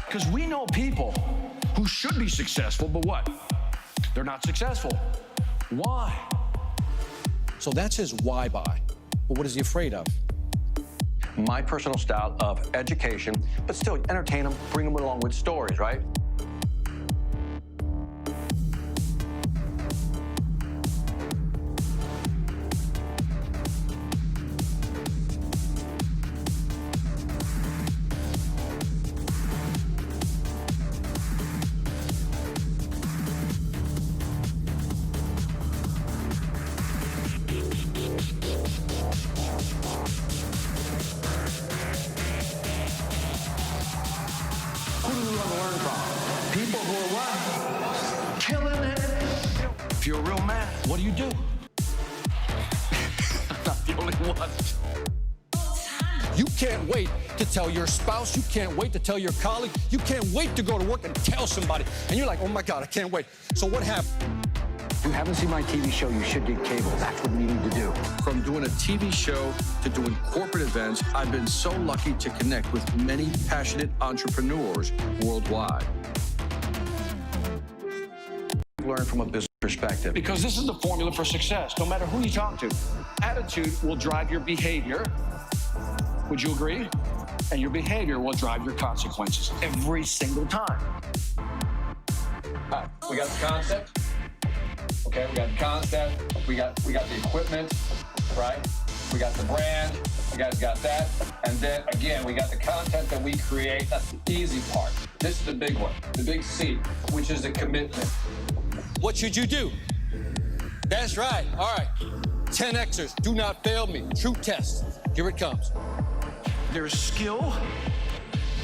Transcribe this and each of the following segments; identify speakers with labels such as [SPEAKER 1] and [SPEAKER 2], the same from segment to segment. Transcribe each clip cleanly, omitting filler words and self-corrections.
[SPEAKER 1] Because we know people who should be successful, but what? They're not successful. Why?
[SPEAKER 2] So that's his why buy. But what is he afraid of?
[SPEAKER 3] My personal style of education, but still entertain them, bring them along with stories, right?
[SPEAKER 1] Who do we want to learn from? People who are what? Killing it. If you're a real man, what do you do? I'm not the only one.
[SPEAKER 2] You can't wait to tell your spouse. You can't wait to tell your colleague. You can't wait to go to work and tell somebody. And you're like, oh my God, I can't wait. So what happened?
[SPEAKER 1] If you haven't seen my TV show, you should get cable. That's what we need to do.
[SPEAKER 4] From doing a TV show to doing corporate events, I've been so lucky to connect with many passionate entrepreneurs worldwide.
[SPEAKER 3] Learn from a business perspective.
[SPEAKER 1] Because this is the formula for success, no matter who you talk to. Attitude will drive your behavior. Would you agree? And your behavior will drive your consequences every single time.
[SPEAKER 5] All right, we got the concept. Okay, we got the concept. We got the equipment, right? We got the brand. You guys got that. And then again, we got the content that we create. That's the easy part. This is the big one, the big C, which is the commitment.
[SPEAKER 2] What should you do? That's right. All right. 10Xers, do not fail me. True test. Here it comes.
[SPEAKER 1] There's skill,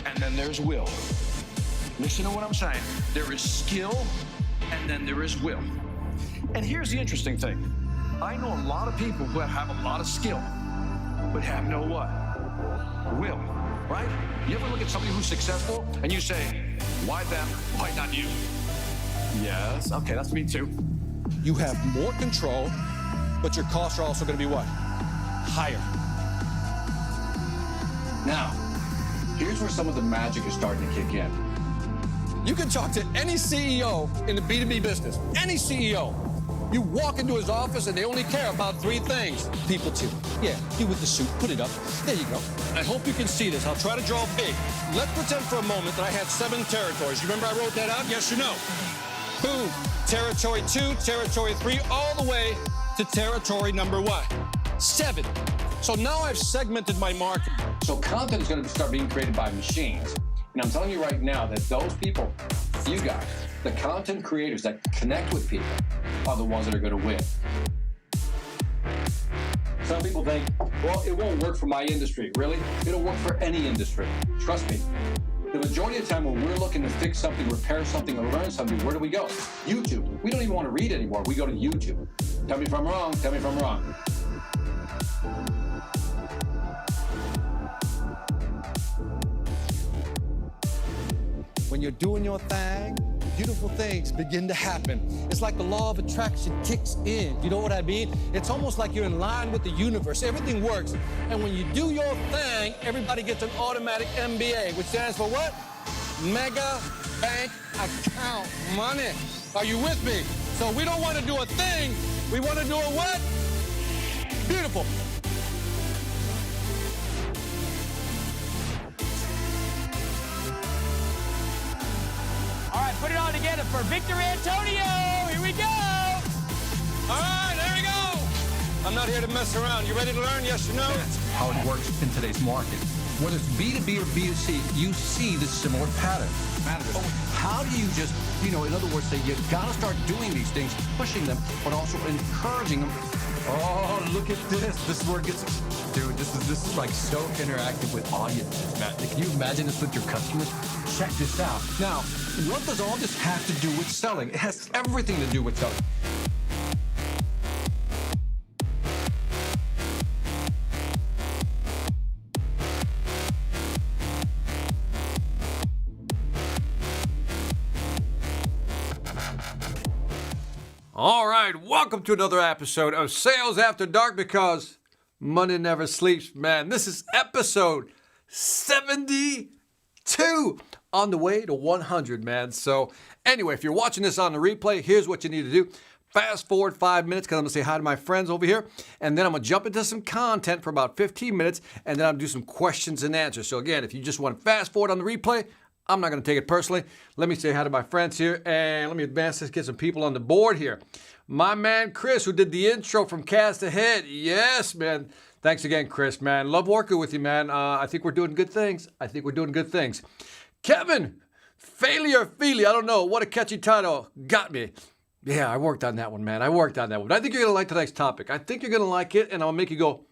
[SPEAKER 1] and then there's will. Listen to what I'm saying. There is skill, and then there is will. And here's the interesting thing. I know a lot of people who have a lot of skill, but have no what? Will, right? You ever look at somebody who's successful, and you say, why them, why not you? Yes, okay, that's me too.
[SPEAKER 2] You have more control, but your costs are also going to be what? Higher.
[SPEAKER 5] Now, here's where some of the magic is starting to kick in.
[SPEAKER 2] You can talk to any CEO in the B2B business, any CEO. You walk into his office and they only care about three things. People too. Yeah, you with the suit, put it up. There you go. I hope you can see this. I'll try to draw big. Let's pretend for a moment that I had 7 territories. You remember I wrote that out? Yes or no? Boom. Territory 2, territory 3, all the way to territory number what? 7. So now I've segmented my market.
[SPEAKER 5] So content is going to start being created by machines. And I'm telling you right now that those people, you guys, the content creators that connect with people are the ones that are going to win. Some people think, well, it won't work for my industry. Really? It'll work for any industry. Trust me. The majority of the time when we're looking to fix something, repair something, or learn something, where do we go? YouTube. We don't even want to read anymore. We go to YouTube. Tell me if I'm wrong. Tell me if I'm wrong.
[SPEAKER 2] When you're doing your thing, beautiful things begin to happen. It's like the law of attraction kicks in. You know what I mean? It's almost like you're in line with the universe. Everything works. And when you do your thing, everybody gets an automatic MBA, which stands for what? Mega Bank Account Money. Are you with me? So we don't want to do a thing. We want to do a what? Beautiful.
[SPEAKER 6] All right, put it all together for Victor Antonio. Here we go.
[SPEAKER 2] All right, there we go. I'm not here to mess around. You ready to learn? Yes or no?
[SPEAKER 4] That's how it works in today's market. Whether it's B2B or B2C, you see the similar pattern. How do you just, in other words, say you got to start doing these things, pushing them, but also encouraging them. Oh, look at this. This is where it gets... Dude, this is like so interactive with audiences, man. Can you imagine this with your customers? Check this out. Now, what does all this have to do with selling? It has everything to do with selling.
[SPEAKER 7] All right, welcome to another episode of Sales After Dark, because money never sleeps, man. This is episode 72. on the way to 100, man. So anyway, if you're watching this on the replay, here's what you need to do. Fast forward 5 minutes because I'm going to say hi to my friends over here. And then I'm going to jump into some content for about 15 minutes. And then I'll do some questions and answers. So again, if you just want to fast forward on the replay, I'm not going to take it personally. Let me say hi to my friends here. And let me advance this, get some people on the board here. My man, Chris, who did the intro from Cast Ahead. Yes, man. Thanks again, Chris, man. Love working with you, man. I think we're doing good things. Kevin, Failure Feely. I don't know. What a catchy title. Got me. Yeah, I worked on that one, man. But I think you're going to like tonight's topic. I think you're going to like it, and I'll make you go,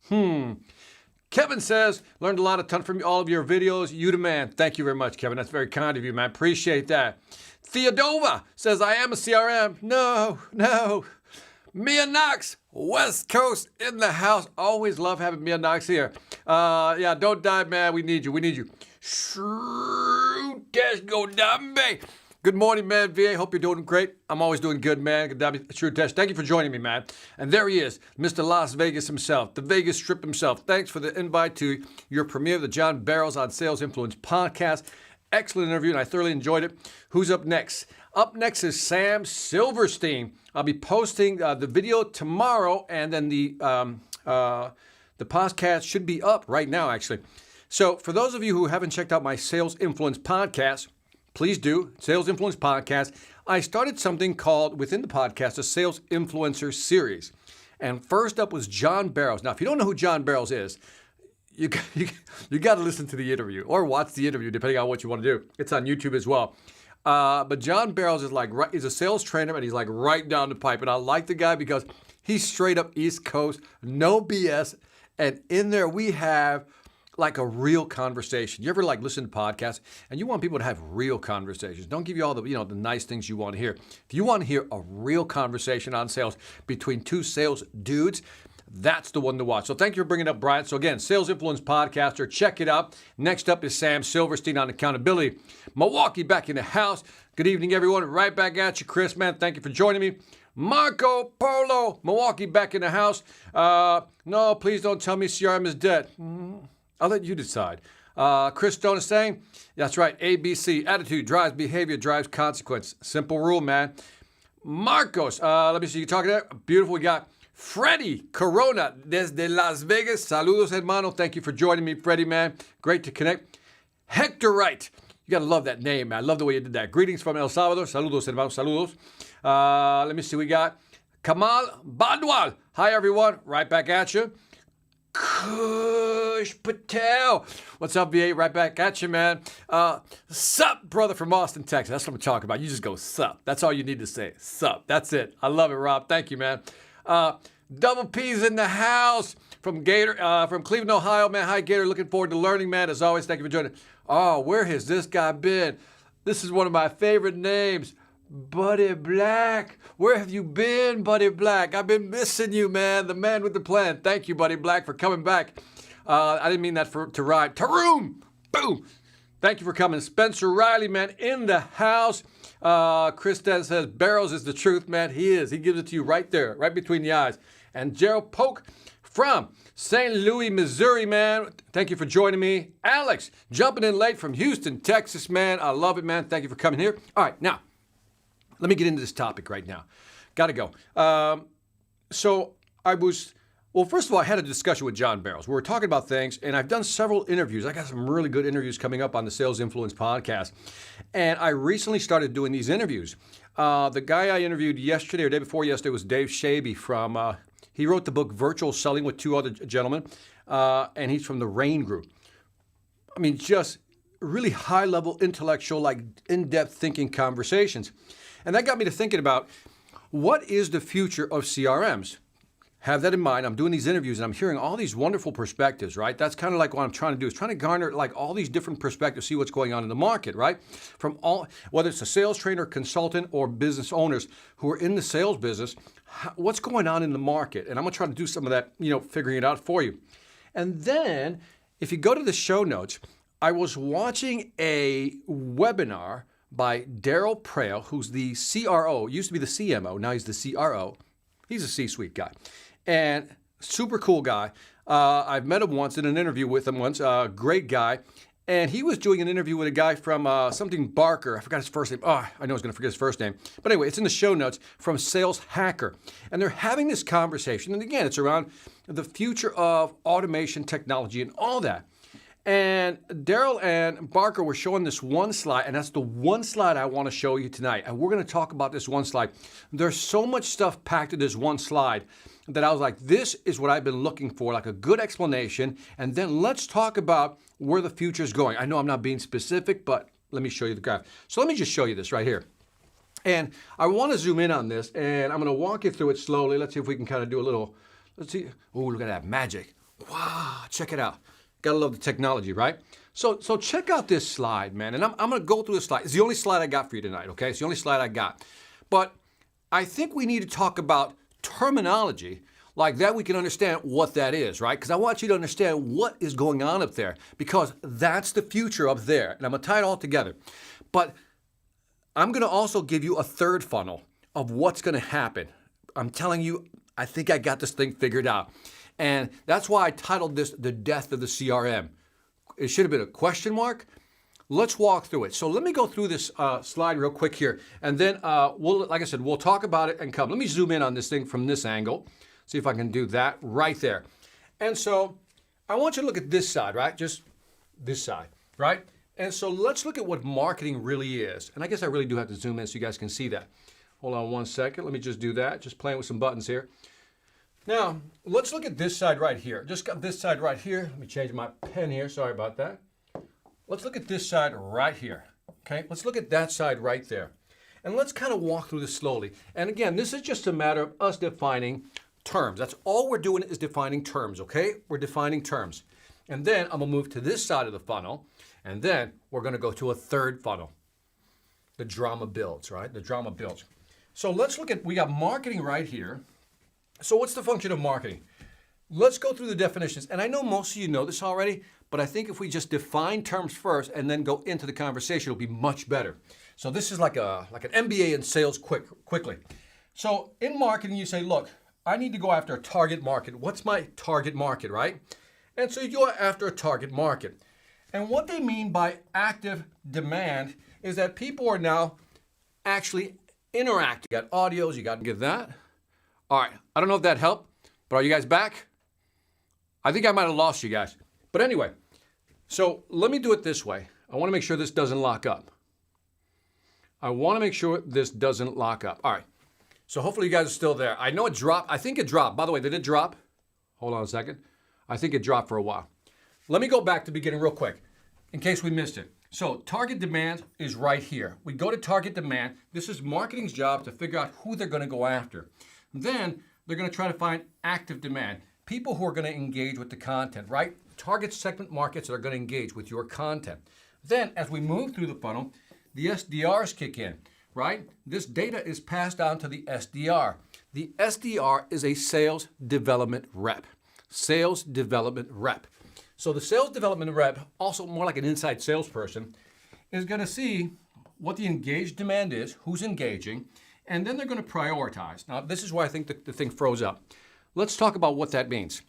[SPEAKER 7] Kevin says, learned a ton from all of your videos. You the man. Thank you very much, Kevin. That's very kind of you, man. Appreciate that. Theodova says, I am a CRM. No. Mia Knox, West Coast in the house. Always love having Mia Knox here. Yeah, don't die, man. We need you. Shrew Dash Godambe. Good morning, man. VA, hope you're doing great. I'm always doing good, man. Shrew Dash, thank you for joining me, man. And there he is, Mr. Las Vegas himself, the Vegas Strip himself. Thanks for the invite to your premiere of the John Barrows on Sales Influence podcast. Excellent interview, and I thoroughly enjoyed it. Who's up next? Up next is Sam Silverstein. I'll be posting the video tomorrow, and then the podcast should be up right now, actually. So for those of you who haven't checked out my Sales Influence podcast, please do. Sales Influence podcast. I started something called, within the podcast, a Sales Influencer series. And first up was John Barrows. Now, if you don't know who John Barrows is, you got to listen to the interview or watch the interview, depending on what you want to do. It's on YouTube as well. But John Barrows is he's a sales trainer, and he's like right down the pipe. And I like the guy because he's straight up East Coast, no BS. And in there we have like a real conversation. You ever listen to podcasts and you want people to have real conversations? Don't give you all the the nice things you want to hear. If you want to hear a real conversation on sales between two sales dudes, that's the one to watch. So thank you for bringing up Brian. So again, Sales Influence Podcaster, check it out. Next up is Sam Silverstein on accountability. Milwaukee back in the house. Good evening, everyone. Right back at you, Chris, man. Thank you for joining me. Marco Polo, Milwaukee back in the house. No, please don't tell me CRM is dead. I'll let you decide. Chris Stone is saying, that's right, ABC, attitude drives behavior, drives consequence. Simple rule, man. Marcos, let me see you talking there. Beautiful. We got Freddie Corona desde Las Vegas. Saludos, hermano. Thank you for joining me, Freddie, man. Great to connect. Hector Wright. You got to love that name, man. I love the way you did that. Greetings from El Salvador. Saludos, hermano. Saludos. Let me see. We got Kamal Badwal. Hi, everyone. Right back at you. Kush Patel. What's up, VA? Right back at you, man. Sup, brother from Austin, Texas. That's what I'm talking about. You just go sup. That's all you need to say. Sup. That's it. I love it, Rob. Thank you, man. Double P's in the house from Cleveland, Ohio, man. Hi, Gator. Looking forward to learning, man. As always, thank you for joining. Oh, where has this guy been? This is one of my favorite names. Buddy Black. Where have you been, Buddy Black? I've been missing you, man. The man with the plan. Thank you, Buddy Black, for coming back. I didn't mean that to rhyme. Taroom. Boom. Thank you for coming. Spencer Riley, man, in the house. Chris Den says, Barrows is the truth, man. He is. He gives it to you right there, right between the eyes. And Gerald Polk from St. Louis, Missouri, man. Thank you for joining me. Alex, jumping in late from Houston, Texas, man. I love it, man. Thank you for coming here. All right, now, let me get into this topic right now. Got to go. First of all, I had a discussion with John Barrows. We were talking about things, and I've done several interviews. I got some really good interviews coming up on the Sales Influence podcast. And I recently started doing these interviews. The guy I interviewed yesterday or day before yesterday was Dave Shaby from, he wrote the book Virtual Selling with two other gentlemen, and he's from the RAIN Group. I mean, just really high-level, intellectual, in-depth thinking conversations. And that got me to thinking about what is the future of CRMs? Have that in mind. I'm doing these interviews and I'm hearing all these wonderful perspectives, right? That's kind of like what I'm trying to do, is trying to garner all these different perspectives, see what's going on in the market, right? From all, whether it's a sales trainer, consultant, or business owners who are in the sales business, what's going on in the market? And I'm going to try to do some of that, figuring it out for you. And then if you go to the show notes, I was watching a webinar by Daryl Prale, who's the CRO, used to be the CMO, now he's the CRO. He's a C-suite guy. And super cool guy. I've met him once, in an interview with him once, great guy. And he was doing an interview with a guy from something Barker. I forgot his first name. Oh, I know I was going to forget his first name. But anyway, it's in the show notes from Sales Hacker. And they're having this conversation. And again, it's around the future of automation technology and all that. And Daryl and Barker were showing this one slide, and that's the one slide I want to show you tonight. And we're going to talk about this one slide. There's so much stuff packed in this one slide that I was like, this is what I've been looking for, like a good explanation. And then let's talk about where the future is going. I know I'm not being specific, but let me show you the graph. So let me just show you this right here. And I want to zoom in on this, and I'm going to walk you through it slowly. Let's see if we can kind of do a little, let's see. Oh, look at that magic. Wow, check it out. Gotta love the technology, right? So check out this slide, man. And I'm going to go through this slide. It's the only slide I got for you tonight, okay? It's the only slide I got. But I think we need to talk about terminology like that we can understand what that is, right? Because I want you to understand what is going on up there, because that's the future up there. And I'm going to tie it all together. But I'm going to also give you a third funnel of what's going to happen. I'm telling you, I think I got this thing figured out. And that's why I titled this The Death of the CRM. It should have been a question mark. Let's walk through it. So let me go through this slide real quick here. And then, like I said, we'll talk about it and come. Let me zoom in on this thing from this angle. See if I can do that right there. And so I want you to look at this side, right? Just this side, right? And so let's look at what marketing really is. And I guess I really do have to zoom in so you guys can see that. Hold on one second. Let me just do that. Just playing with some buttons here. Now, let's look at this side right here. Just got this side right here. Let me change my pen here. Sorry about that. Let's look at this side right here. Okay, let's look at that side right there. And let's kind of walk through this slowly. And again, this is just a matter of us defining terms. That's all we're doing is defining terms, okay? We're defining terms. And then I'm going to move to this side of the funnel. And then we're going to go to a third funnel. The drama builds, right? The drama builds. So let's look at, we got marketing right here. So what's the function of marketing? Let's go through the definitions. And I know most of you know this already, but I think if we just define terms first and then go into the conversation, it'll be much better. So this is like an MBA in sales quickly. So in marketing, you say, look, I need to go after a target market. What's my target market, right? And so you go after a target market. And what they mean by active demand is that people are now actually interacting. You got audios, you got to get that. All right, I don't know if that helped, but are you guys back? I think I might have lost you guys. But anyway, so let me do it this way. I want to make sure this doesn't lock up. I want to make sure this doesn't lock up. All right, so hopefully you guys are still there. I know it dropped. I think it dropped. By the way, did it drop? Hold on a second. I think it dropped for a while. Let me go back to the beginning real quick in case we missed it. So target demand is right here. We go to target demand. This is marketing's job to figure out who they're going to go after. Then they're going to try to find active demand, people who are going to engage with the content, right? Target segment markets that are going to engage with your content. Then as we move through the funnel, the SDRs kick in, right? This data is passed on to the SDR. The SDR is a sales development rep. Sales development rep. So the sales development rep, also more like an inside salesperson, is going to see what the engaged demand is, who's engaging, and then they're going to prioritize. Now, this is why I think the thing froze up. Let's talk about what that means.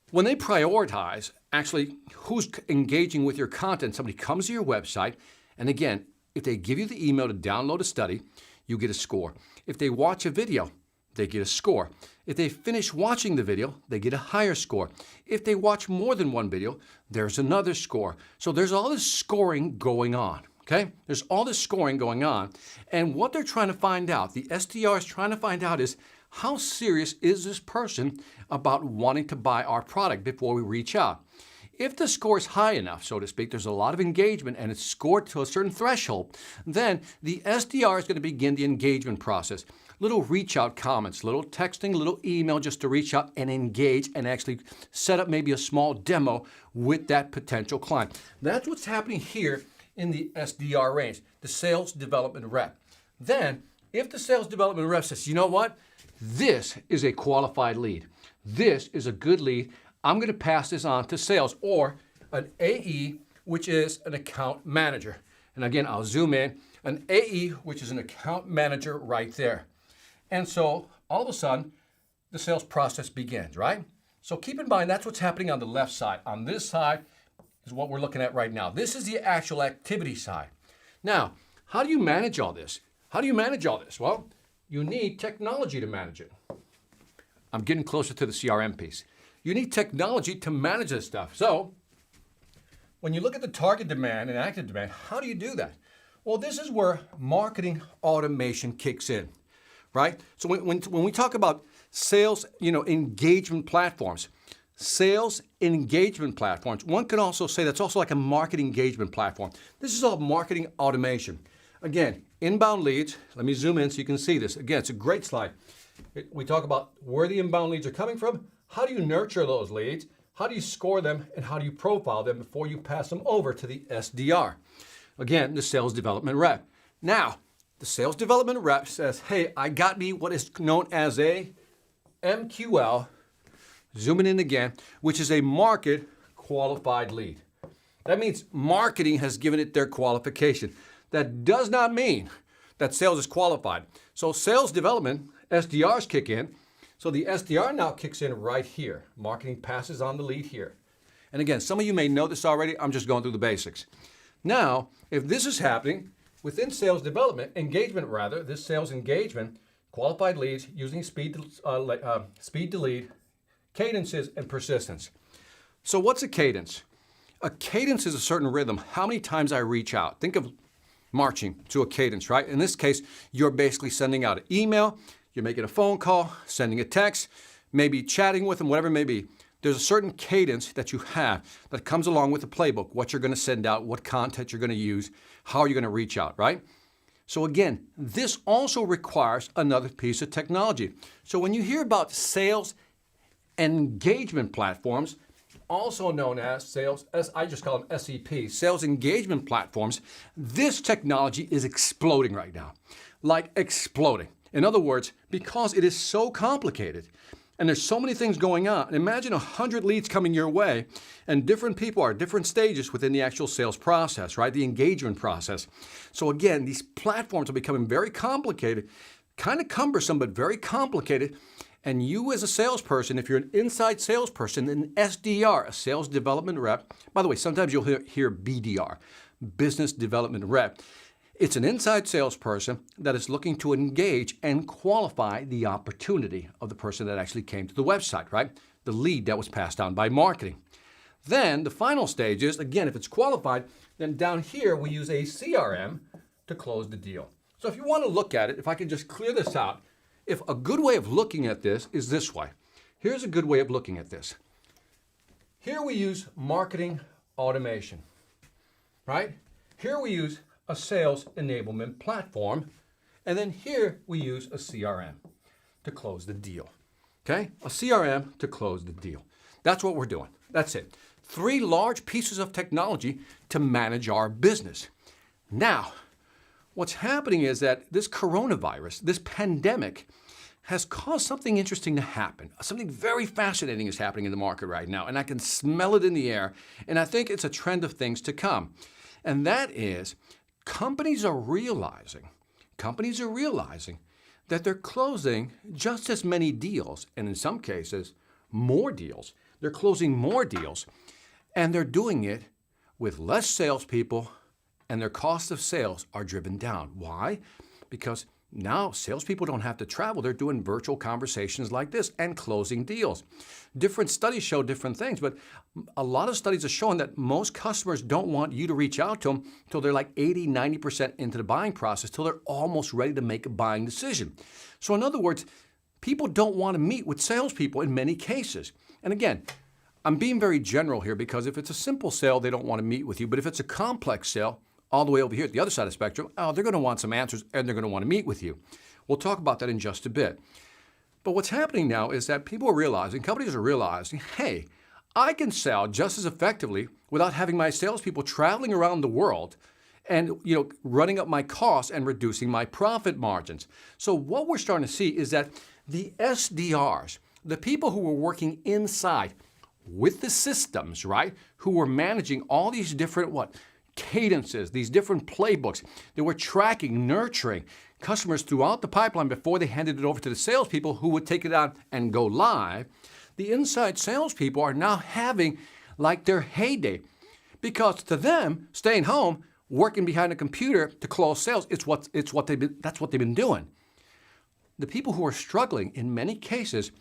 [SPEAKER 7] When they prioritize, actually, who's engaging with your content, somebody comes to your website, and again, if they give you the email to download a study, you get a score. If they watch a video, they get a score. If they finish watching the video, they get a higher score. If they watch more than one video, there's another score. So there's all this scoring going on. Okay, there's all this scoring going on. And what they're trying to find out, the SDR is trying to find out is how serious is this person about wanting to buy our product before we reach out. If the score is high enough, so to speak, there's a lot of engagement and it's scored to a certain threshold, then the SDR is going to begin the engagement process. Little reach out comments, little texting, little email just to reach out and engage and actually set up maybe a small demo with that potential client. That's what's happening here in the SDR range, the sales development rep. Then, if the sales development rep says, you know what? This is a qualified lead. This is a good lead. I'm going to pass this on to sales, or an AE, which is an account manager. And again, I'll zoom in. An AE, which is an account manager right there. And so all of a sudden, the sales process begins, right? So keep in mind, that's what's happening on the left side. On this side, is what we're looking at right now. This is the actual activity side. Now, how do you manage all this? How do you manage all this? Well, you need technology to manage it. I'm getting closer to the CRM piece. You need technology to manage this stuff. So, when you look at the target demand and active demand, how do you do that? Well, this is where marketing automation kicks in, right? So when we talk about sales, engagement platforms, one could also say that's also like a marketing engagement platform. This is all marketing automation. Again, inbound leads. Let me zoom in so you can see this. Again, it's a great slide. We talk about where the inbound leads are coming from. How do you nurture those leads? How do you score them? And how do you profile them before you pass them over to the SDR? Again, the sales development rep. Now, the sales development rep says, hey, I got me what is known as a MQL, zooming in again, which is a market qualified lead. That means marketing has given it their qualification. That does not mean that sales is qualified. So sales development, SDRs kick in. So the SDR now kicks in right here. Marketing passes on the lead here. And again, some of you may know this already. I'm just going through the basics. Now, if this is happening within sales development, this sales engagement, qualified leads using speed to lead, cadences, and persistence. So what's a cadence? A cadence is a certain rhythm. How many times I reach out. Think of marching to a cadence, right? In this case, you're basically sending out an email, you're making a phone call, sending a text, maybe chatting with them, whatever it may be. There's a certain cadence that you have that comes along with the playbook, what you're going to send out, what content you're going to use, how you're going to reach out, right? So again, this also requires another piece of technology. So when you hear about sales engagement platforms, also known as sales, as I just call them SEP, sales engagement platforms, this technology is exploding right now, like exploding. In other words, because it is so complicated and there's so many things going on, imagine 100 leads coming your way and different people are at different stages within the actual sales process, right? The engagement process. So again, these platforms are becoming very complicated, kind of cumbersome, but very complicated. And you as a salesperson, if you're an inside salesperson, an SDR, a sales development rep, by the way, sometimes you'll hear BDR, business development rep. It's an inside salesperson that is looking to engage and qualify the opportunity of the person that actually came to the website, right? The lead that was passed on by marketing. Then the final stage is, again, if it's qualified, then down here we use a CRM to close the deal. So if you want to look at it, if I can just clear this out, if a good way of looking at this is this way. Here's a good way of looking at this. Here we use marketing automation, right? Here we use a sales enablement platform, and then here we use a CRM to close the deal, okay? A CRM to close the deal. That's what we're doing. That's it. 3 large pieces of technology to manage our business. Now, what's happening is that this coronavirus, this pandemic, has caused something interesting to happen. Something very fascinating is happening in the market right now, and I can smell it in the air, and I think it's a trend of things to come. And that is, companies are realizing that they're closing just as many deals, and in some cases, more deals. They're closing more deals, and they're doing it with less salespeople, and their cost of sales are driven down. Why? Because now salespeople don't have to travel. They're doing virtual conversations like this and closing deals. Different studies show different things, but a lot of studies are showing that most customers don't want you to reach out to them until they're like 80, 90% into the buying process, till they're almost ready to make a buying decision. So in other words, people don't want to meet with salespeople in many cases. And again, I'm being very general here because if it's a simple sale, they don't want to meet with you. But if it's a complex sale, all the way over here at the other side of the spectrum, they're going to want some answers and they're going to want to meet with you. We'll talk about that in just a bit. But what's happening now is that people are realizing, companies are realizing, hey, I can sell just as effectively without having my salespeople traveling around the world and running up my costs and reducing my profit margins. So what we're starting to see is that the SDRs, the people who were working inside with the systems, right, who were managing all these different cadences, these different playbooks. They were tracking, nurturing customers throughout the pipeline before they handed it over to the salespeople who would take it on and go live. The inside salespeople are now having like their heyday Because to them, staying home, working behind a computer to close sales, that's what they've been doing. The people who are struggling in many cases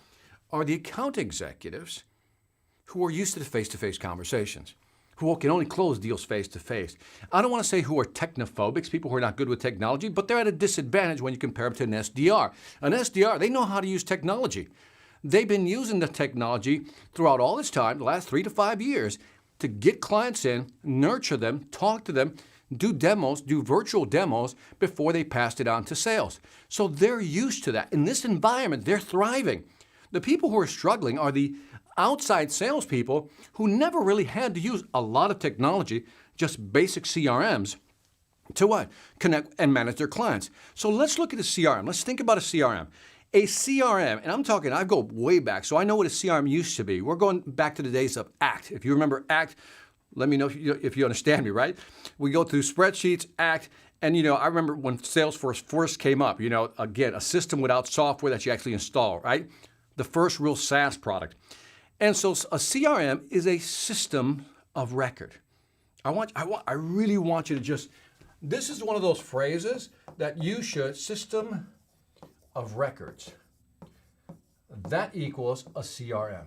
[SPEAKER 7] are the account executives who are used to the face-to-face conversations, who can only close deals face-to-face. I don't want to say who are technophobics, people who are not good with technology, but they're at a disadvantage when you compare them to an SDR. An SDR, they know how to use technology. They've been using the technology throughout all this time, the last 3 to 5 years, to get clients in, nurture them, talk to them, do demos, do virtual demos before they passed it on to sales. So they're used to that. In this environment, they're thriving. The people who are struggling are the outside salespeople who never really had to use a lot of technology, just basic CRMs, to what? Connect and manage their clients. So let's look at a CRM. Let's think about a CRM. A CRM, and I'm talking, I go way back, so I know what a CRM used to be. We're going back to the days of ACT. If you remember ACT, let me know if you understand me, right? We go through spreadsheets, ACT, and I remember when Salesforce first came up, again, a system without software that you actually install, right? The first real SaaS product. And so a CRM is a system of record. I really want you to this is one of those phrases that you should, system of records. That equals a CRM.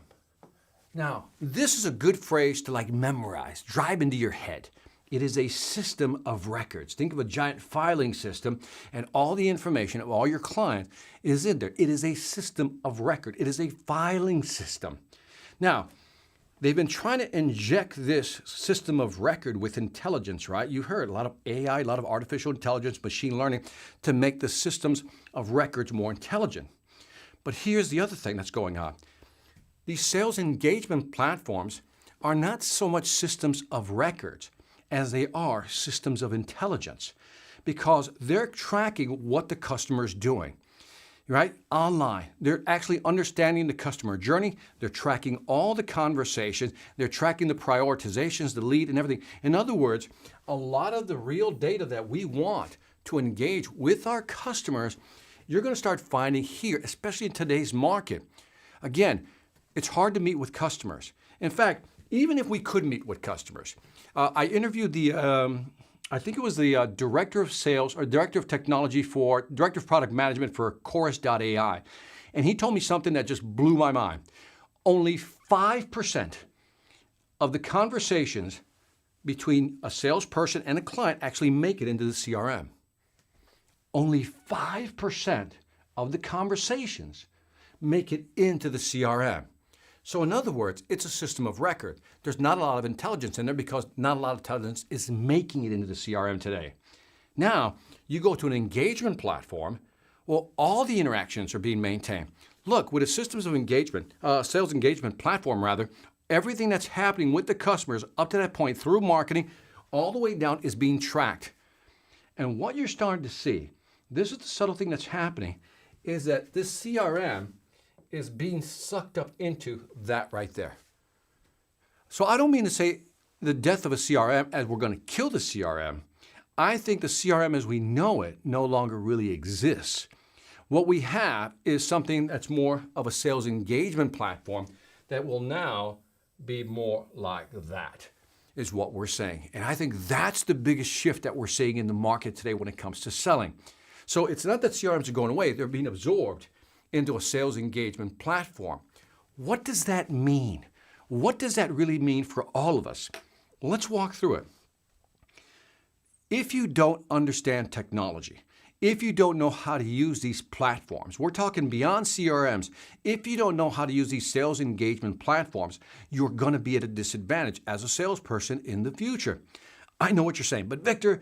[SPEAKER 7] Now, this is a good phrase to memorize, drive into your head. It is a system of records. Think of a giant filing system, and all the information of all your clients is in there. It is a system of record. It is a filing system. Now, they've been trying to inject this system of record with intelligence, right? You heard a lot of AI, a lot of artificial intelligence, machine learning to make the systems of records more intelligent. But here's the other thing that's going on. These sales engagement platforms are not so much systems of records as they are systems of intelligence, because they're tracking what the customer is doing, right? Online. They're actually understanding the customer journey. They're tracking all the conversations. They're tracking the prioritizations, the lead, and everything. In other words, a lot of the real data that we want to engage with our customers, you're going to start finding here, especially in today's market. Again, it's hard to meet with customers. In fact, even if we could meet with customers, I interviewed I think it was the director of sales or director of technology director of product management for Chorus.ai. And he told me something that just blew my mind. Only 5% of the conversations between a salesperson and a client actually make it into the CRM. Only 5% of the conversations make it into the CRM. So in other words, it's a system of record. There's not a lot of intelligence in there because not a lot of intelligence is making it into the CRM today. Now, you go to an engagement platform, well, all the interactions are being maintained. Look, with a systems of engagement, sales engagement platform rather, everything that's happening with the customers up to that point through marketing, all the way down is being tracked. And what you're starting to see, this is the subtle thing that's happening, is that this CRM is being sucked up into that right there. So I don't mean to say the death of a CRM as we're going to kill the CRM. I think the CRM as we know it no longer really exists. What we have is something that's more of a sales engagement platform that will now be more like that, is what we're saying. And I think that's the biggest shift that we're seeing in the market today when it comes to selling. So it's not that CRMs are going away, they're being absorbed into a sales engagement platform. What does that mean? What does that really mean for all of us? Let's walk through it. If you don't understand technology, if you don't know how to use these platforms, we're talking beyond CRMs, if you don't know how to use these sales engagement platforms, you're going to be at a disadvantage as a salesperson in the future. I know what you're saying, but Victor,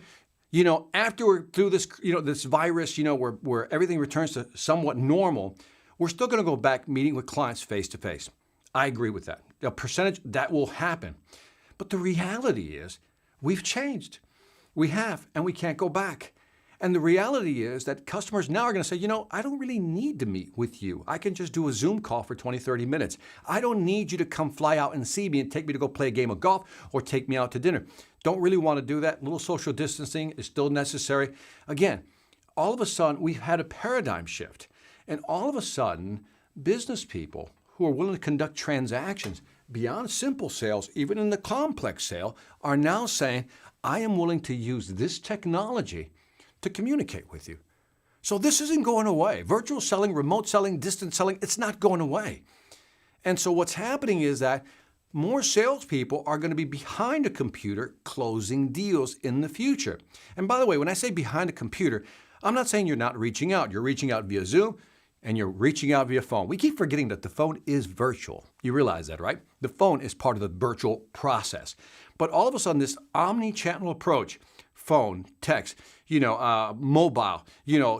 [SPEAKER 7] after we're through this, this virus, where everything returns to somewhat normal, we're still going to go back meeting with clients face to face. I agree with that. A percentage that will happen. But the reality is we've changed. We have, and we can't go back. And the reality is that customers now are going to say, I don't really need to meet with you. I can just do a Zoom call for 20, 30 minutes. I don't need you to come fly out and see me and take me to go play a game of golf or take me out to dinner. Don't really want to do that. A little social distancing is still necessary. Again, all of a sudden, we've had a paradigm shift. And all of a sudden, business people who are willing to conduct transactions, beyond simple sales, even in the complex sale, are now saying, I am willing to use this technology to communicate with you. So this isn't going away. Virtual selling, remote selling, distance selling, it's not going away. And so what's happening is that more salespeople are going to be behind a computer closing deals in the future. And by the way, when I say behind a computer, I'm not saying you're not reaching out. You're reaching out via Zoom and you're reaching out via phone. We keep forgetting that the phone is virtual. You realize that, right? The phone is part of the virtual process. But all of a sudden, this omni-channel approach, phone, text, mobile,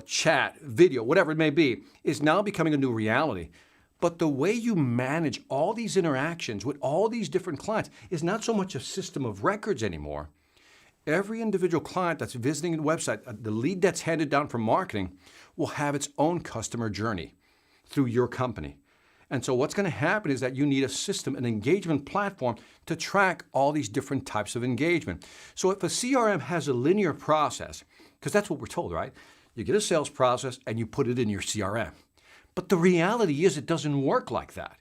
[SPEAKER 7] chat, video, whatever it may be, is now becoming a new reality. But the way you manage all these interactions with all these different clients is not so much a system of records anymore. Every individual client that's visiting the website, the lead that's handed down from marketing, will have its own customer journey through your company. And so what's going to happen is that you need a system, an engagement platform to track all these different types of engagement. So if a CRM has a linear process, because that's what we're told, right? You get a sales process and you put it in your CRM. But the reality is it doesn't work like that.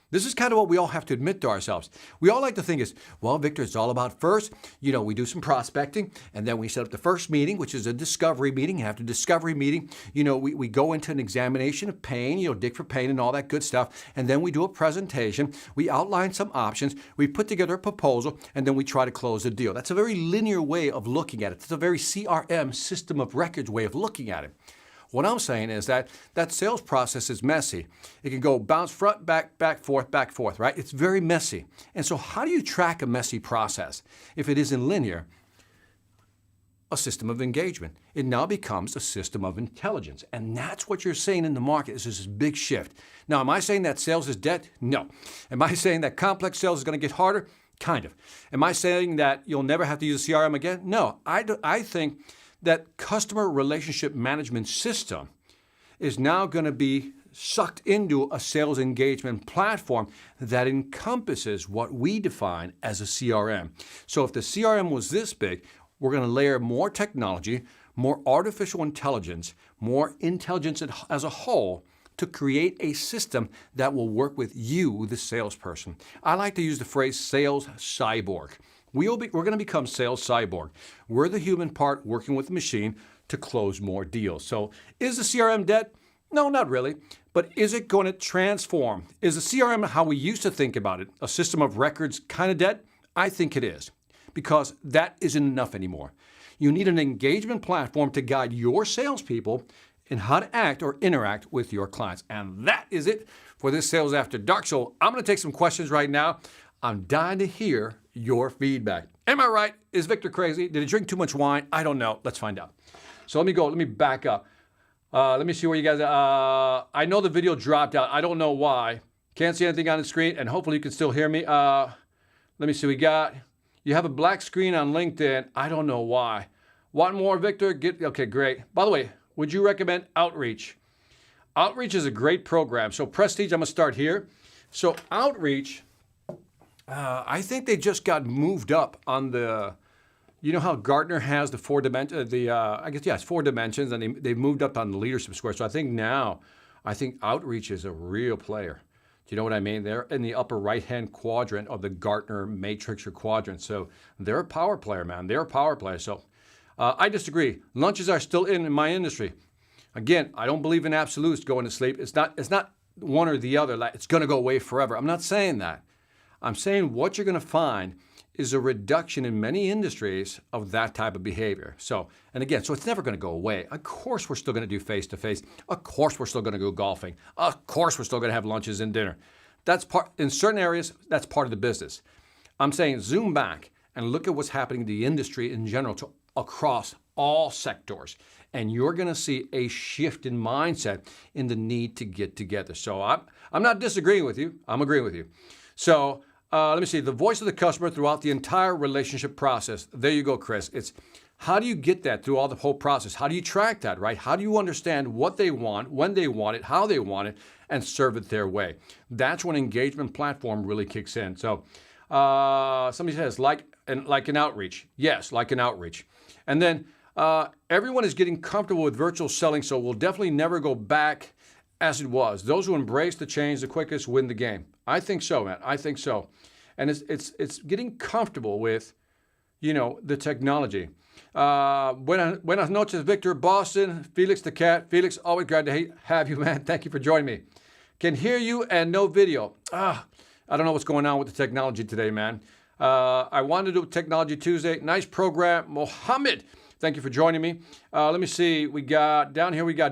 [SPEAKER 7] This is kind of what we all have to admit to ourselves. We all like to think is, well, Victor, it's all about first, we do some prospecting, and then we set up the first meeting, which is a discovery meeting. After discovery meeting, we go into an examination of pain, dig for pain and all that good stuff, and then we do a presentation. We outline some options. We put together a proposal, and then we try to close the deal. That's a very linear way of looking at it. It's a very CRM, system of records way of looking at it. What I'm saying is that sales process is messy. It can go bounce front, back, back, forth, right? It's very messy. And so how do you track a messy process? If it isn't linear, a system of engagement. It now becomes a system of intelligence. And that's what you're seeing in the market is this big shift. Now, am I saying that sales is dead? No. Am I saying that complex sales is going to get harder? Kind of. Am I saying that you'll never have to use a CRM again? No. I think that customer relationship management system is now going to be sucked into a sales engagement platform that encompasses what we define as a CRM. So if the CRM was this big, we're going to layer more technology, more artificial intelligence, more intelligence as a whole to create a system that will work with you, the salesperson. I like to use the phrase sales cyborg. We're going to become sales cyborg. We're the human part working with the machine to close more deals. So is the CRM dead? No, not really. But is it going to transform? Is the CRM how we used to think about it, a system of records, kind of dead? I think it is, because that isn't enough anymore. You need an engagement platform to guide your salespeople in how to act or interact with your clients. And that is it for this Sales After Dark. So I'm going to take some questions right now. I'm dying to hear your feedback. Am I right? Is Victor crazy? Did he drink too much wine? I don't know. Let's find out. So let me back up. Let me see where you guys are. I know the video dropped out. I don't know why. Can't see anything on the screen, and hopefully you can still hear me. Let me see. You have a black screen on LinkedIn. I don't know why. Want more, Victor? Okay, great. By the way, would you recommend Outreach? Outreach is a great program. So Prestige, I'm going to start here. So Outreach, I think they just got moved up on the, how Gartner has the 4 dimensions, it's 4 dimensions, and they've moved up on the leadership score. So I think Outreach is a real player. Do you know what I mean? They're in the upper right-hand quadrant of the Gartner matrix or quadrant. So they're a power player, man. They're a power player. So I disagree. Lunches are still in my industry. Again, I don't believe in absolutes going to sleep. It's not one or the other. Like it's going to go away forever. I'm not saying that. I'm saying what you're going to find is a reduction in many industries of that type of behavior. So it's never going to go away. Of course, we're still going to do face-to-face. Of course, we're still going to go golfing. Of course, we're still going to have lunches and dinner. In certain areas, that's part of the business. I'm saying zoom back and look at what's happening in the industry in general across all sectors. And you're going to see a shift in mindset in the need to get together. So I'm not disagreeing with you. I'm agreeing with you. So let me see, the voice of the customer throughout the entire relationship process. There you go, Chris. It's how do you get that through all the whole process? How do you track that, right? How do you understand what they want, when they want it, how they want it, and serve it their way? That's when engagement platform really kicks in. So somebody says, like an outreach. Yes, like an outreach. And then everyone is getting comfortable with virtual selling, so we'll definitely never go back as it was. Those who embrace the change the quickest win the game. I think so, man. I think so. And it's getting comfortable with, the technology. Buenas noches, Victor, Boston, Felix the Cat. Felix, always glad to have you, man. Thank you for joining me. Can hear you and no video. I don't know what's going on with the technology today, man. I wanted to do Technology Tuesday. Nice program. Mohammed, thank you for joining me. Let me see. We got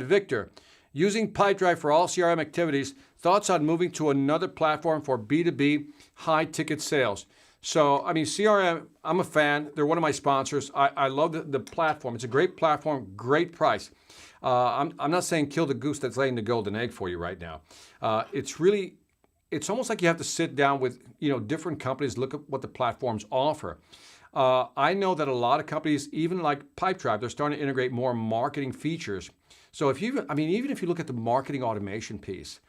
[SPEAKER 7] Victor. Using Pipedrive for all CRM activities. Thoughts on moving to another platform for B2B high-ticket sales. So, CRM, I'm a fan. They're one of my sponsors. I love the platform. It's a great platform, great price. I'm not saying kill the goose that's laying the golden egg for you right now. It's almost like you have to sit down with, different companies, look at what the platforms offer. I know that a lot of companies, even like Pipedrive, they're starting to integrate more marketing features. So even if you look at the marketing automation piece,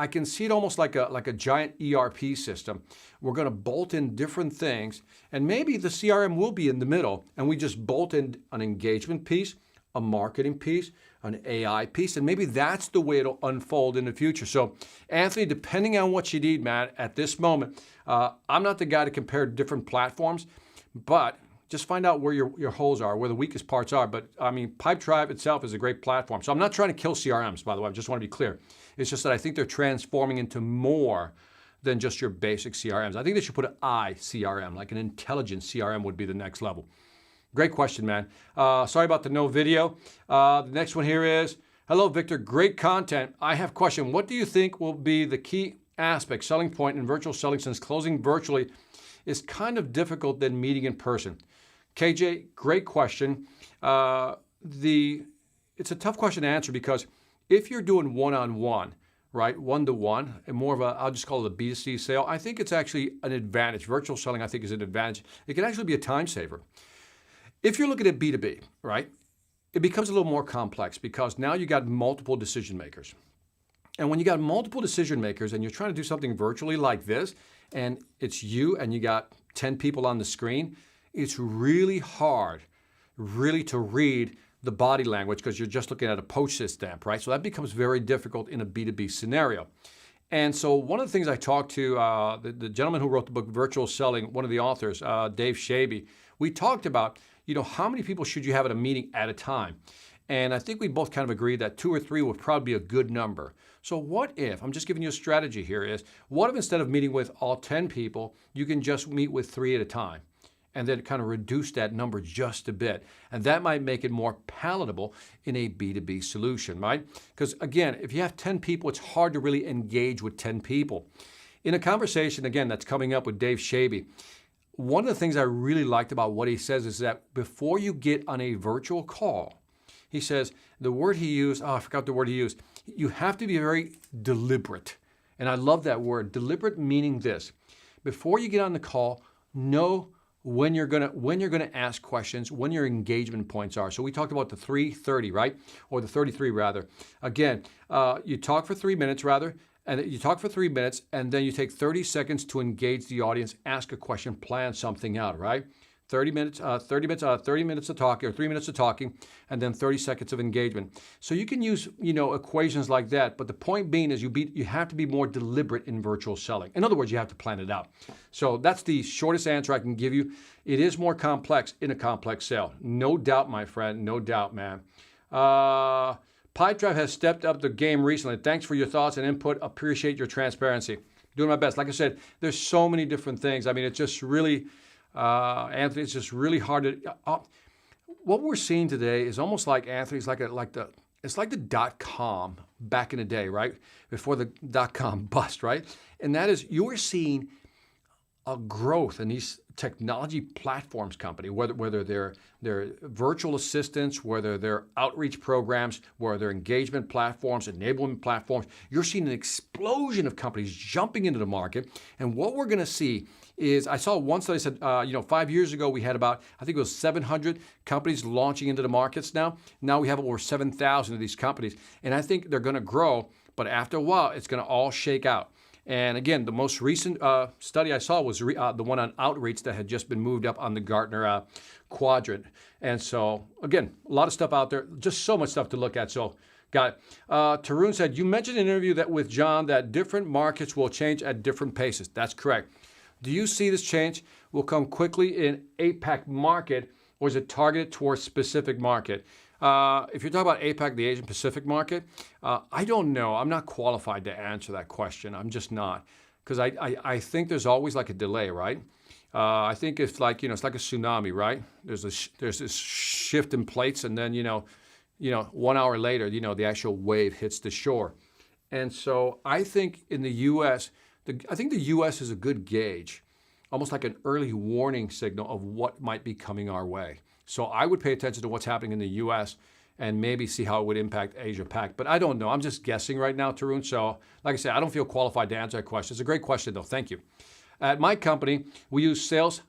[SPEAKER 7] I can see it almost like a giant ERP system. We're going to bolt in different things, and maybe the CRM will be in the middle, and we just bolt in an engagement piece, a marketing piece, an AI piece, and maybe that's the way it'll unfold in the future. So, Anthony, depending on what you need, man, at this moment, I'm not the guy to compare different platforms, but just find out where your holes are, where the weakest parts are. But Pipedrive itself is a great platform. So I'm not trying to kill CRMs, by the way. I just want to be clear. It's just that I think they're transforming into more than just your basic CRMs. I think they should put an ICRM, like an intelligent CRM would be the next level. Great question, man. Sorry about the no video. The next one here is, hello, Victor. Great content. I have a question. What do you think will be the key aspect, selling point in virtual selling, since closing virtually is kind of difficult than meeting in person? KJ, great question. It's a tough question to answer because if you're doing one-on-one, right, one-to-one, and more of I'll just call it a B2C sale, I think it's actually an advantage. Virtual selling, I think, is an advantage. It can actually be a time saver. If you're looking at B2B, right, it becomes a little more complex because now you got multiple decision makers. And when you got multiple decision makers and you're trying to do something virtually like this, and it's you and you got 10 people on the screen, it's really hard, really, to read the body language because you're just looking at a postage stamp, right? So that becomes very difficult in a B2B scenario. And so one of the things I talked to the gentleman who wrote the book Virtual Selling, one of the authors, Dave Shaby, we talked about, how many people should you have at a meeting at a time? And I think we both kind of agreed that 2 or 3 would probably be a good number. So what if, I'm just giving you a strategy here, is what if instead of meeting with all 10 people, you can just meet with 3 at a time? And then kind of reduce that number just a bit. And that might make it more palatable in a B2B solution, right? Because again, if you have 10 people, it's hard to really engage with 10 people. In a conversation, again, that's coming up with Dave Shaby, one of the things I really liked about what he says is that before you get on a virtual call, he says, the word he used, I forgot the word he used, you have to be very deliberate. And I love that word, deliberate, meaning this. Before you get on the call, know when you're gonna ask questions, when your engagement points are. So we talked about the 3:30, right? Or the 33 rather. Again, you talk for 3 minutes rather, and you talk for 3 minutes, and then you take 30 seconds to engage the audience, ask a question, plan something out, right? 30 minutes of talking, or 3 minutes of talking, and then 30 seconds of engagement. So you can use, equations like that. But the point being is you have to be more deliberate in virtual selling. In other words, you have to plan it out. So that's the shortest answer I can give you. It is more complex in a complex sale. No doubt, my friend. No doubt, man. Pipedrive has stepped up the game recently. Thanks for your thoughts and input. Appreciate your transparency. Doing my best. Like I said, there's so many different things. It's just really... Anthony, it's just really hard to. What we're seeing today is almost like, Anthony, it's like the .com back in the day, right? Before the .com bust, right? And that is, you are seeing a growth in these technology platforms company, whether they're virtual assistants, whether they're outreach programs, whether they're engagement platforms, enablement platforms. You're seeing an explosion of companies jumping into the market. And what we're going to see is, I saw one study said, 5 years ago we had about, I think it was 700 companies launching into the markets now. Now we have over 7,000 of these companies. And I think they're going to grow, but after a while, it's going to all shake out. And again, the most recent study I saw was the one on outreach that had just been moved up on the Gartner quadrant. And so, again, a lot of stuff out there, just so much stuff to look at. So Got it. Tarun said, you mentioned in an interview that with John that different markets will change at different paces. That's correct. Do you see this change will come quickly in APAC market, or is it targeted towards specific market? If you're talking about APAC, the Asian Pacific market, I don't know. I'm not qualified to answer that question. I'm just not. Because I think there's always like a delay, right? I think it's like, it's like a tsunami, right? There's this shift in plates, and then, 1 hour later, the actual wave hits the shore. And so I think in the U.S., I think the U.S. is a good gauge, almost like an early warning signal of what might be coming our way. So I would pay attention to what's happening in the U.S. and maybe see how it would impact Asia Pac. But I don't know. I'm just guessing right now, Tarun. So like I said, I don't feel qualified to answer that question. It's a great question, though. Thank you. At my company, we use use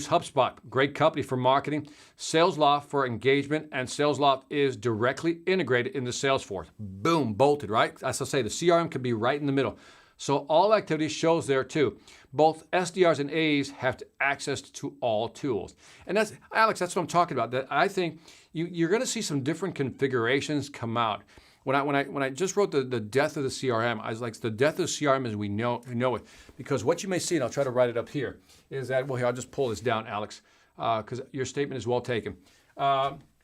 [SPEAKER 7] HubSpot, great company for marketing, SalesLoft for engagement, and SalesLoft is directly integrated into Salesforce. Boom, bolted, right? As I say, the CRM can be right in the middle. So all activity shows there too. Both SDRs and AEs have access to all tools. And that's, Alex, that's what I'm talking about. That I think you're going to see some different configurations come out. When I just wrote the death of the CRM, I was like, the death of the CRM as we know it. Because what you may see, and I'll try to write it up here, is that, well, here, I'll just pull this down, Alex, because your statement is well taken.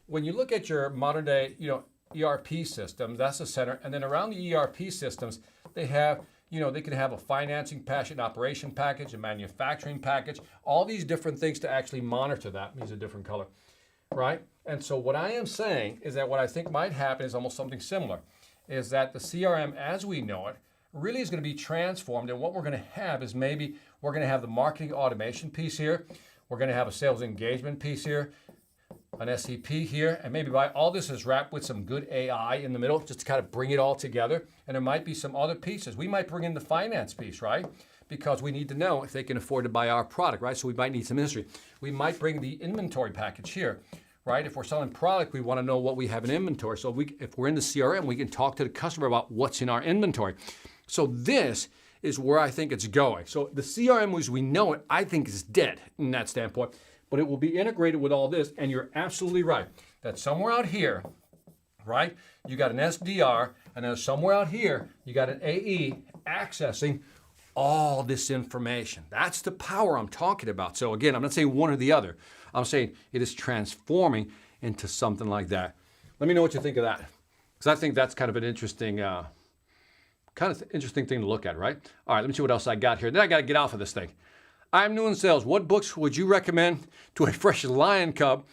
[SPEAKER 7] When you look at your modern day, ERP systems, that's the center. And then around the ERP systems, they have, they can have a financing package, an operation package, a manufacturing package, all these different things to actually monitor that. Means a different color, right? And so what I am saying is that what I think might happen is almost something similar, is that the CRM as we know it really is going to be transformed. And what we're going to have is maybe we're going to have the marketing automation piece here. We're going to have a sales engagement piece here, an SEP here, and maybe all this is wrapped with some good AI in the middle, just to kind of bring it all together. And there might be some other pieces. We might bring in the finance piece, right? Because we need to know if they can afford to buy our product, right? So we might need some history. We might bring the inventory package here, right? If we're selling product, we want to know what we have in inventory. So if we're in the CRM, we can talk to the customer about what's in our inventory. So this is where I think it's going. So the CRM as we know it, I think is dead in that standpoint, but it will be integrated with all this. And you're absolutely right that somewhere out here, right, you got an SDR, and then somewhere out here, you got an AE accessing all this information. That's the power I'm talking about. So again, I'm not saying one or the other. I'm saying it is transforming into something like that. Let me know what you think of that, because I think that's kind of an interesting, thing to look at, right? All right, let me see what else I got here. Then I got to get off of this thing. I'm new in sales. What books would you recommend to a fresh lion cub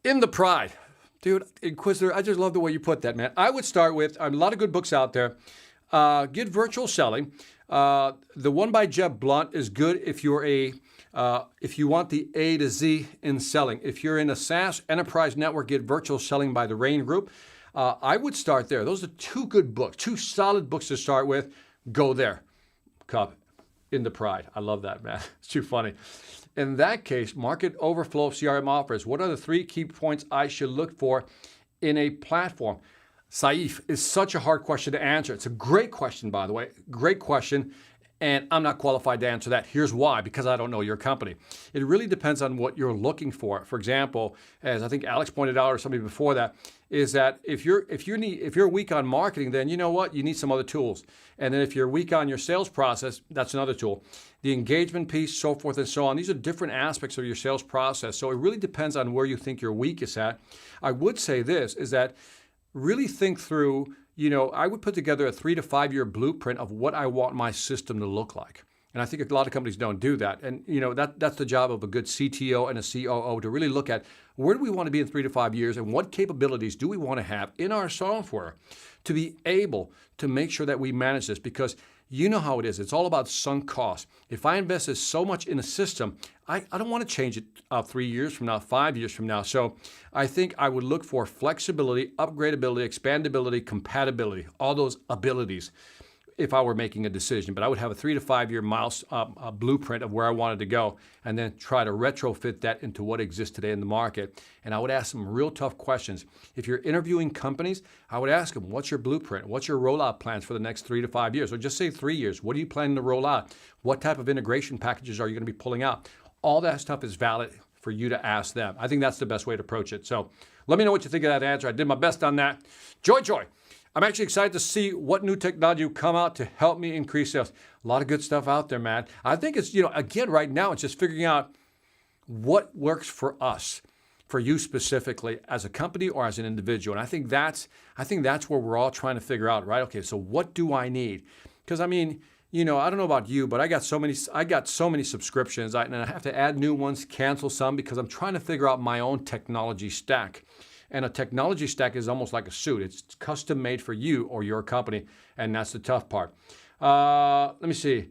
[SPEAKER 7] in the pride? Dude, Inquisitor, I just love the way you put that, man. I would start with a lot of good books out there. Get Virtual Selling. The one by Jeb Blunt is good if you're if you want the A to Z in selling. If you're in a SaaS enterprise network, get Virtual Selling by the Rain Group. I would start there. Those are two good books, two solid books to start with. Go there, Cub, in the pride. I love that, man. It's too funny. In that case, market overflow of CRM offers. What are the 3 key points I should look for in a platform? Saif, is such a hard question to answer. It's a great question, by the way. Great question. And I'm not qualified to answer that. Here's why, because I don't know your company. It really depends on what you're looking for. For example, as I think Alex pointed out, or somebody before that, is that if you're weak on marketing, then you know what? You need some other tools. And then if you're weak on your sales process, that's another tool. The engagement piece, so forth and so on. These are different aspects of your sales process. So it really depends on where you think your weak is at. I would say this, is that really think through, I would put together a 3 to 5 year blueprint of what I want my system to look like. And I think a lot of companies don't do that. And that's the job of a good CTO and a COO, to really look at where do we want to be in 3 to 5 years and what capabilities do we want to have in our software to be able to make sure that we manage this, because you know how it is. It's all about sunk cost. If I invested so much in a system, I don't want to change it 3 years from now, 5 years from now. So I think I would look for flexibility, upgradability, expandability, compatibility, all those abilities if I were making a decision. But I would have a 3 to 5 year blueprint of where I wanted to go, and then try to retrofit that into what exists today in the market. And I would ask some real tough questions. If you're interviewing companies, I would ask them, what's your blueprint? What's your rollout plans for the next 3 to 5 years? Or just say 3 years. What are you planning to roll out? What type of integration packages are you going to be pulling out? All that stuff is valid for you to ask them. I think that's the best way to approach it. So let me know what you think of that answer. I did my best on that. Joy. I'm actually excited to see what new technology will come out to help me increase sales. A lot of good stuff out there, man. I think it's, again, right now, it's just figuring out what works for us, for you specifically as a company or as an individual. And I think that's where we're all trying to figure out, right? Okay, so what do I need? Because I mean, I don't know about you, but I got so many subscriptions, and I have to add new ones, cancel some, because I'm trying to figure out my own technology stack. And a technology stack is almost like a suit. It's custom made for you or your company, and that's the tough part. Let me see.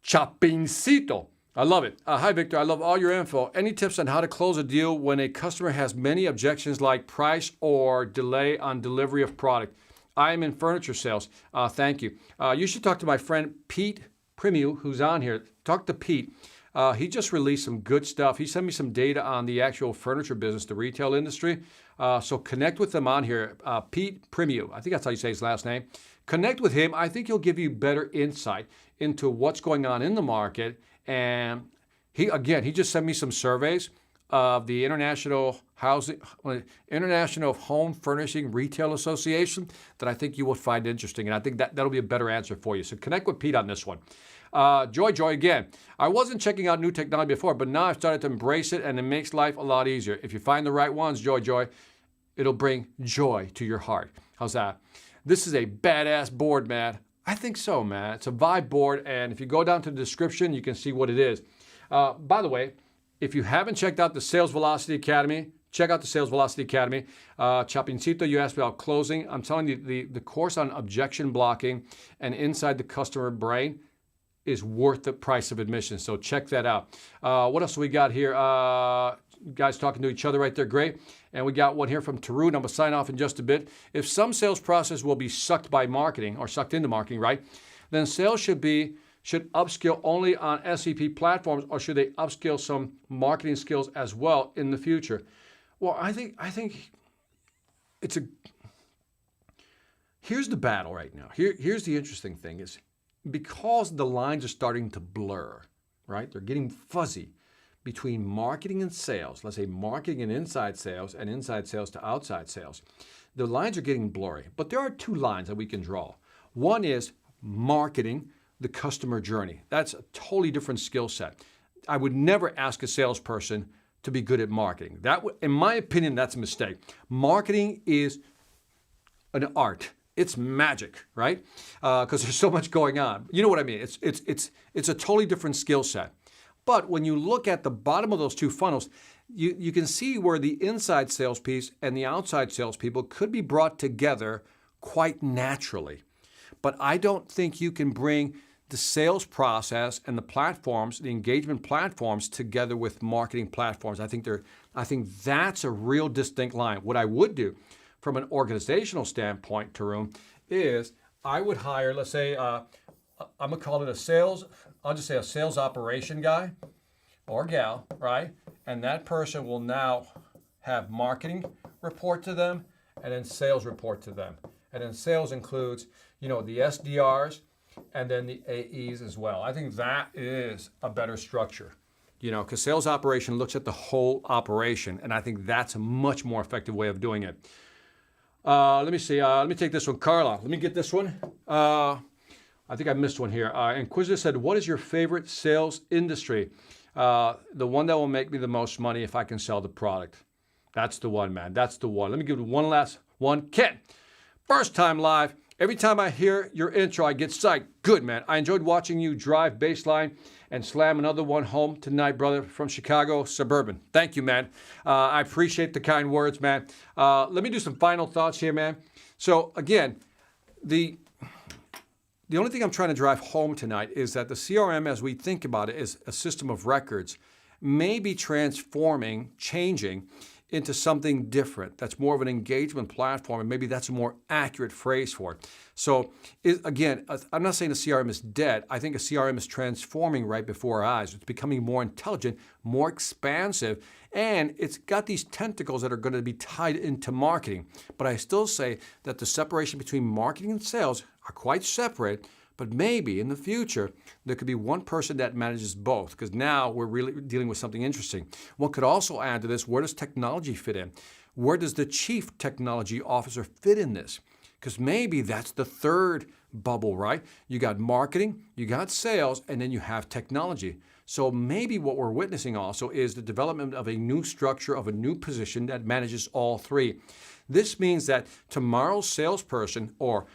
[SPEAKER 7] Chapincito. I love it. Hi, Victor. I love all your info. Any tips on how to close a deal when a customer has many objections like price or delay on delivery of product? I am in furniture sales. Thank you. You should talk to my friend Pete Premiu, who's on here. Talk to Pete. He just released some good stuff. He sent me some data on the actual furniture business, the retail industry. So connect with him on here. Pete Premiu. I think that's how you say his last name. Connect with him. I think he'll give you better insight into what's going on in the market. And he just sent me some surveys of the International Home Furnishing Retail Association that I think you will find interesting. And I think that'll be a better answer for you. So connect with Pete on this one. Joy again. I wasn't checking out new technology before, but now I've started to embrace it, and it makes life a lot easier. If you find the right ones, Joy, it'll bring joy to your heart. How's that? This is a badass board, man. I think so, man. It's a Vibe board, and if you go down to the description, you can see what it is. By the way, if you haven't checked out the Sales Velocity Academy, check out the Sales Velocity Academy. Chapincito, you asked about closing. I'm telling you, the course on objection blocking and inside the customer brain is worth the price of admission. So check that out. What else do we got here? Guys talking to each other right there, great. And we got one here from Tarun. I'm gonna sign off in just a bit. If some sales process will be sucked by marketing or sucked into marketing, right? Then sales should upskill only on SEP platforms, or should they upskill some marketing skills as well in the future? Well, I think here's the battle right now. Here's the interesting thing is, because the lines are starting to blur, right? They're getting fuzzy between marketing and sales. Let's say marketing and inside sales to outside sales. The lines are getting blurry, but there are two lines that we can draw. One is marketing, the customer journey. That's a totally different skill set. I would never ask a salesperson to be good at marketing. In my opinion, that's a mistake. Marketing is an art. It's magic, right? Because there's so much going on. You know what I mean? It's a totally different skill set. But when you look at the bottom of those two funnels, you can see where the inside sales piece and the outside salespeople could be brought together quite naturally. But I don't think you can bring the sales process and the platforms, the engagement platforms, together with marketing platforms. I think that's a real distinct line. What I would do from an organizational standpoint, Tarun, is I would hire, let's say, I'm gonna call it a sales operation guy or gal, right? And that person will now have marketing report to them and then sales report to them. And then sales includes, the SDRs and then the AEs as well. I think that is a better structure, because sales operation looks at the whole operation, and I think that's a much more effective way of doing it. Let me see. Let me take this one. Carla, let me get this one. I think I missed one here. Inquisitor said, what is your favorite sales industry? The one that will make me the most money if I can sell the product. That's the one, man. That's the one. Let me give you one last one. Ken, first time live. Every time I hear your intro, I get psyched. Good, man. I enjoyed watching you drive baseline and slam another one home tonight, brother, from Chicago, suburban. Thank you, man. I appreciate the kind words, man. Let me do some final thoughts here, man. So, again, the only thing I'm trying to drive home tonight is that the CRM, as we think about it, is a system of records, may be changing into something different. That's more of an engagement platform, and maybe that's a more accurate phrase for it. So, again, I'm not saying the CRM is dead. I think a CRM is transforming right before our eyes. It's becoming more intelligent, more expansive, and it's got these tentacles that are going to be tied into marketing. But I still say that the separation between marketing and sales are quite separate, but maybe in the future, there could be one person that manages both, because now we're really dealing with something interesting. One could also add to this, where does technology fit in? Where does the chief technology officer fit in this? Because maybe that's the third bubble, right? You got marketing, you got sales, and then you have technology. So maybe what we're witnessing also is the development of a new structure, of a new position that manages all three. This means that tomorrow's salesperson or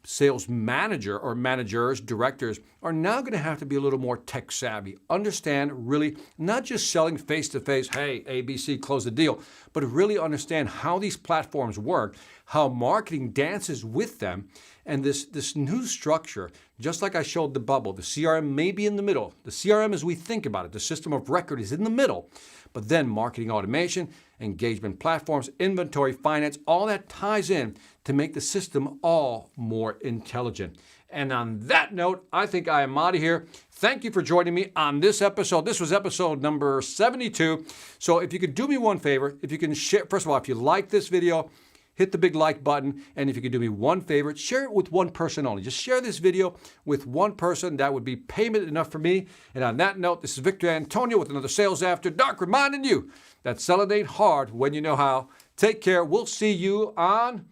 [SPEAKER 7] sales manager or managers, directors are now going to have to be a little more tech savvy. Understand really not just selling face to face, hey, ABC, close the deal, but really understand how these platforms work, how marketing dances with them, and this new structure, just like I showed the bubble, the CRM may be in the middle. The CRM as we think about it, the system of record is in the middle, but then marketing automation, engagement platforms, inventory, finance, all that ties in to make the system all more intelligent. And on that note, I think I am out of here. Thank you for joining me on this episode. This was episode number 72. So if you could do me one favor, if you can share, first of all, if you like this video, hit the big like button. And if you could do me one favor, share it with one person only. Just share this video with one person. That would be payment enough for me. And on that note, this is Victor Antonio with another Sales After Dark, reminding you that selling ain't hard when you know how. Take care. We'll see you on